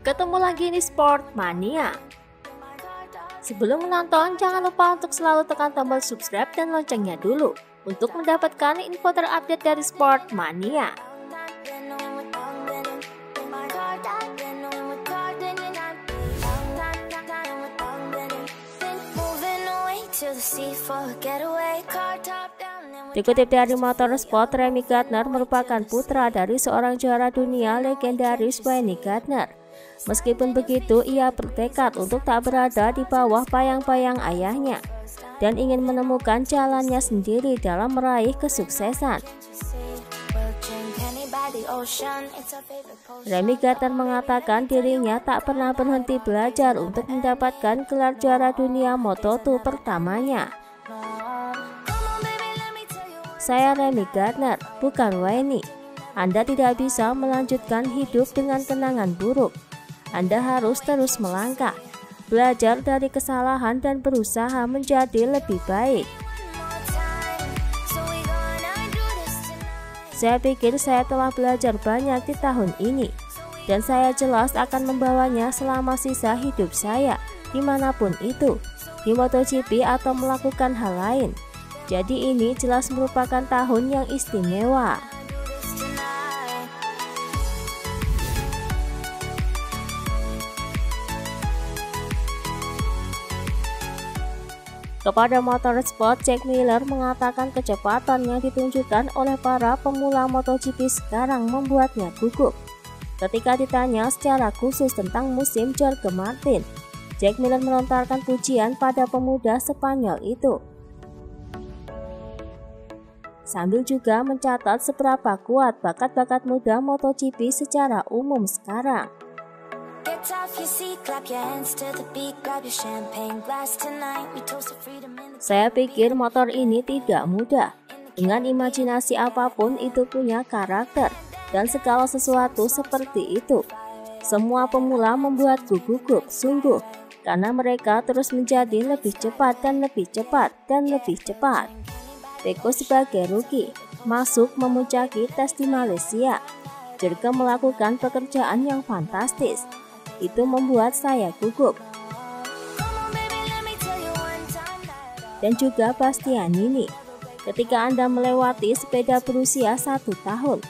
Ketemu lagi di Sport Mania. Sebelum menonton, jangan lupa untuk selalu tekan tombol subscribe dan loncengnya dulu untuk mendapatkan info terupdate dari Sport Mania. Dikutip dari Motorsport, Remy Gardner merupakan putra dari seorang juara dunia legendaris Wayne Gardner. Meskipun begitu, ia bertekad untuk tak berada di bawah bayang-bayang ayahnya dan ingin menemukan jalannya sendiri dalam meraih kesuksesan. Remy Gardner mengatakan dirinya tak pernah berhenti belajar untuk mendapatkan gelar juara dunia Moto2 pertamanya. Saya Remy Gardner, bukan Wayne. Anda tidak bisa melanjutkan hidup dengan kenangan buruk. Anda harus terus melangkah, belajar dari kesalahan dan berusaha menjadi lebih baik. Saya pikir saya telah belajar banyak di tahun ini, dan saya jelas akan membawanya selama sisa hidup saya, dimanapun itu, di MotoGP atau melakukan hal lain. Jadi ini jelas merupakan tahun yang istimewa. Kepada Motorsport, Jack Miller mengatakan kecepatan yang ditunjukkan oleh para pemula MotoGP sekarang membuatnya gugup. Ketika ditanya secara khusus tentang musim Jorge Martin, Jack Miller melontarkan pujian pada pemuda Spanyol itu, sambil juga mencatat seberapa kuat bakat-bakat muda MotoGP secara umum sekarang. Saya pikir motor ini tidak mudah. Dengan imajinasi apapun itu punya karakter dan segala sesuatu seperti itu. Semua pemula membuatku gugup sungguh karena mereka terus menjadi lebih cepat dan lebih cepat dan lebih cepat. Pecco sebagai rookie masuk memuncaki tes di Malaysia. Jorge melakukan pekerjaan yang fantastis. Itu membuat saya gugup. Dan juga Bastianini, ketika Anda melewati sepeda berusia 1 tahun.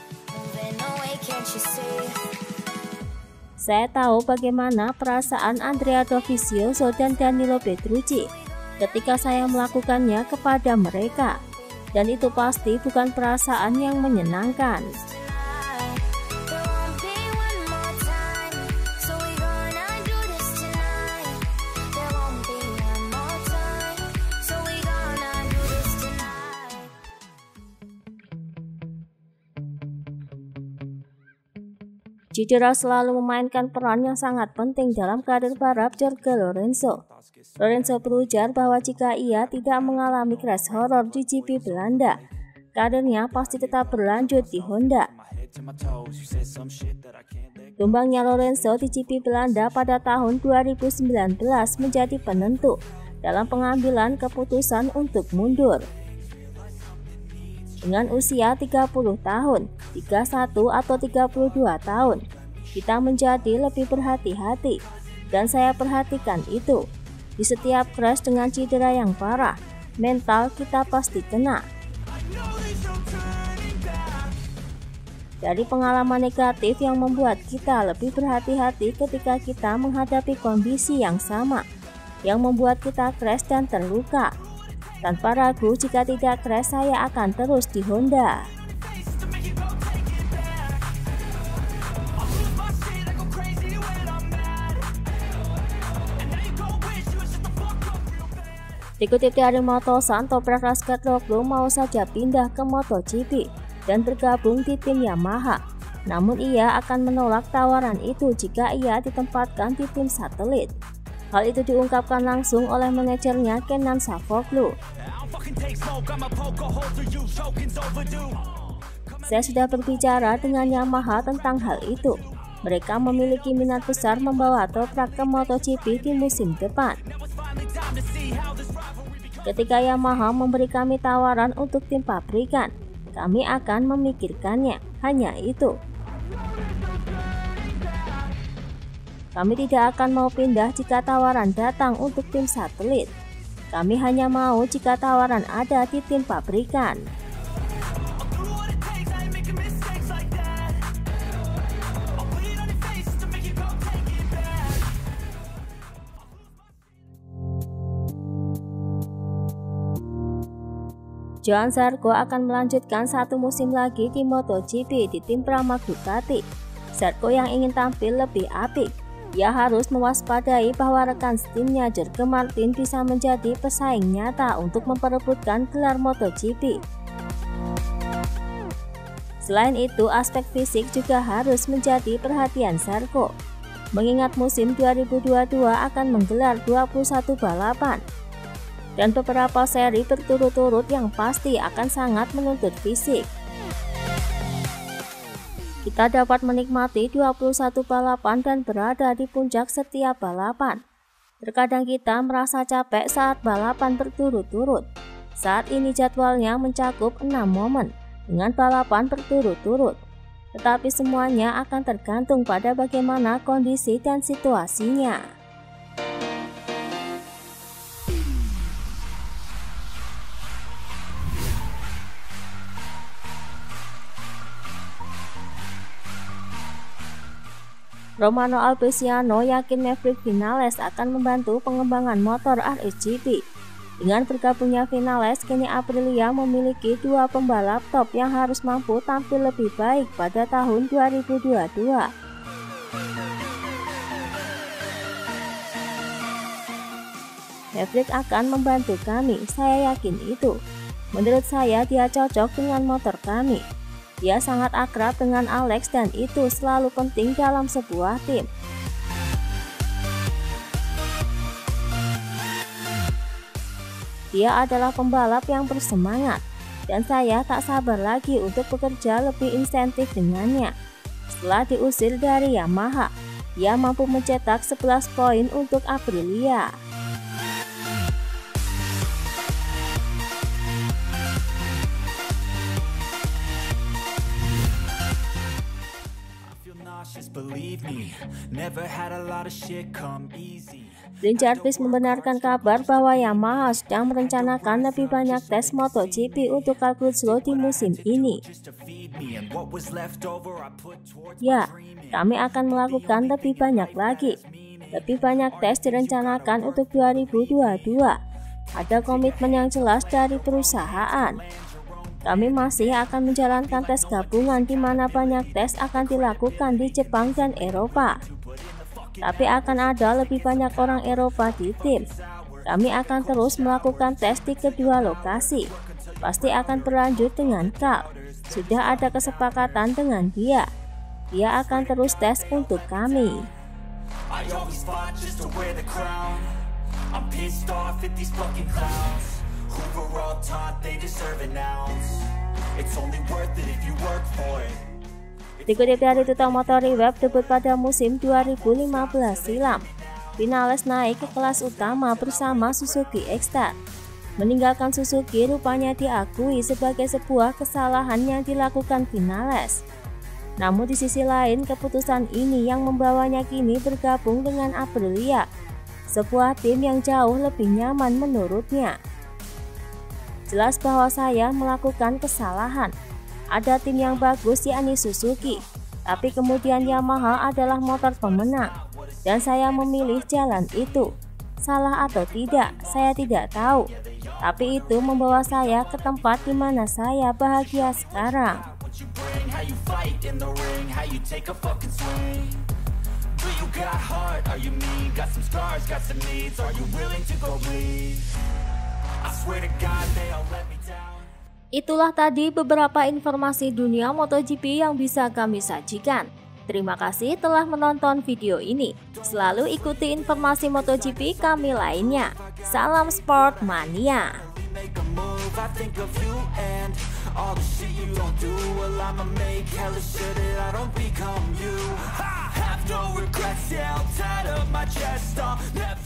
Saya tahu bagaimana perasaan Andrea Dovizioso dan Danilo Petrucci ketika saya melakukannya kepada mereka. Dan itu pasti bukan perasaan yang menyenangkan. Cedera selalu memainkan peran yang sangat penting dalam karir balap Jorge Lorenzo. Lorenzo berujar bahwa jika ia tidak mengalami crash horror di GP Belanda, karirnya pasti tetap berlanjut di Honda. Tumbangnya Lorenzo di GP Belanda pada tahun 2019 menjadi penentu dalam pengambilan keputusan untuk mundur. Dengan usia 30 tahun, 31 atau 32 tahun, kita menjadi lebih berhati-hati, dan saya perhatikan itu. Di setiap crash dengan cedera yang parah, mental kita pasti kena. Dari pengalaman negatif yang membuat kita lebih berhati-hati ketika kita menghadapi kondisi yang sama, yang membuat kita crash dan terluka. Tanpa ragu, jika tidak crash, saya akan terus di Honda. Dikutip dari Motosan, Toprak Razgatlioglu mau saja pindah ke MotoGP dan bergabung di tim Yamaha. Namun ia akan menolak tawaran itu jika ia ditempatkan di tim satelit. Hal itu diungkapkan langsung oleh manajernya Kenan Sofuoglu. Saya sudah berbicara dengan Yamaha tentang hal itu. Mereka memiliki minat besar membawa Toprak ke MotoGP di musim depan. Ketika Yamaha memberi kami tawaran untuk tim pabrikan, kami akan memikirkannya, hanya itu. Kami tidak akan mau pindah jika tawaran datang untuk tim satelit. Kami hanya mau jika tawaran ada di tim pabrikan. Johann Zarco akan melanjutkan satu musim lagi di MotoGP di tim Pramac Ducati. Zarco yang ingin tampil lebih apik, ia harus mewaspadai bahwa rekan timnya Jorge Martin bisa menjadi pesaing nyata untuk memperebutkan gelar MotoGP. Selain itu, aspek fisik juga harus menjadi perhatian Zarco, mengingat musim 2022 akan menggelar 21 balapan. Dan beberapa seri berturut-turut yang pasti akan sangat menuntut fisik. Kita dapat menikmati 21 balapan dan berada di puncak setiap balapan. Terkadang kita merasa capek saat balapan berturut-turut. Saat ini jadwalnya mencakup 6 momen dengan balapan berturut-turut. Tetapi semuanya akan tergantung pada bagaimana kondisi dan situasinya. Romano Albesiano yakin Maverick Vinales akan membantu pengembangan motor RSGP. Dengan bergabungnya Vinales, kini Aprilia memiliki 2 pembalap top yang harus mampu tampil lebih baik pada tahun 2022. Maverick akan membantu kami, saya yakin itu. Menurut saya dia cocok dengan motor kami. Dia sangat akrab dengan Alex dan itu selalu penting dalam sebuah tim. Dia adalah pembalap yang bersemangat dan saya tak sabar lagi untuk bekerja lebih intensif dengannya. Setelah diusir dari Yamaha, dia mampu mencetak 11 poin untuk Aprilia. Bryn Jarvis membenarkan kabar bahwa Yamaha sedang merencanakan lebih banyak tes MotoGP untuk Cal Crutchlow di musim ini. Ya, kami akan melakukan lebih banyak lagi. Lebih banyak tes direncanakan untuk 2022. Ada komitmen yang jelas dari perusahaan. Kami masih akan menjalankan tes gabungan di mana banyak tes akan dilakukan di Jepang dan Eropa. Tapi akan ada lebih banyak orang Eropa di tim. Kami akan terus melakukan tes di kedua lokasi. Pasti akan berlanjut dengan Cal. Sudah ada kesepakatan dengan dia. Dia akan terus tes untuk kami. Dikutip dari Tutor Motori Web, debut pada musim 2015 silam, Vinales naik ke kelas utama bersama Suzuki X-Star. Meninggalkan Suzuki rupanya diakui sebagai sebuah kesalahan yang dilakukan Vinales. Namun di sisi lain, keputusan ini yang membawanya kini bergabung dengan Aprilia, sebuah tim yang jauh lebih nyaman menurutnya. Jelas bahwa saya melakukan kesalahan. Ada tim yang bagus yakni Suzuki, tapi kemudian Yamaha adalah motor pemenang, dan saya memilih jalan itu. Salah atau tidak, saya tidak tahu, tapi itu membawa saya ke tempat di mana saya bahagia sekarang. Itulah tadi beberapa informasi dunia MotoGP yang bisa kami sajikan. Terima kasih telah menonton video ini. Selalu ikuti informasi MotoGP kami lainnya. Salam Sport Mania. No regrets, yeah, I'll tie up my chest. I'll never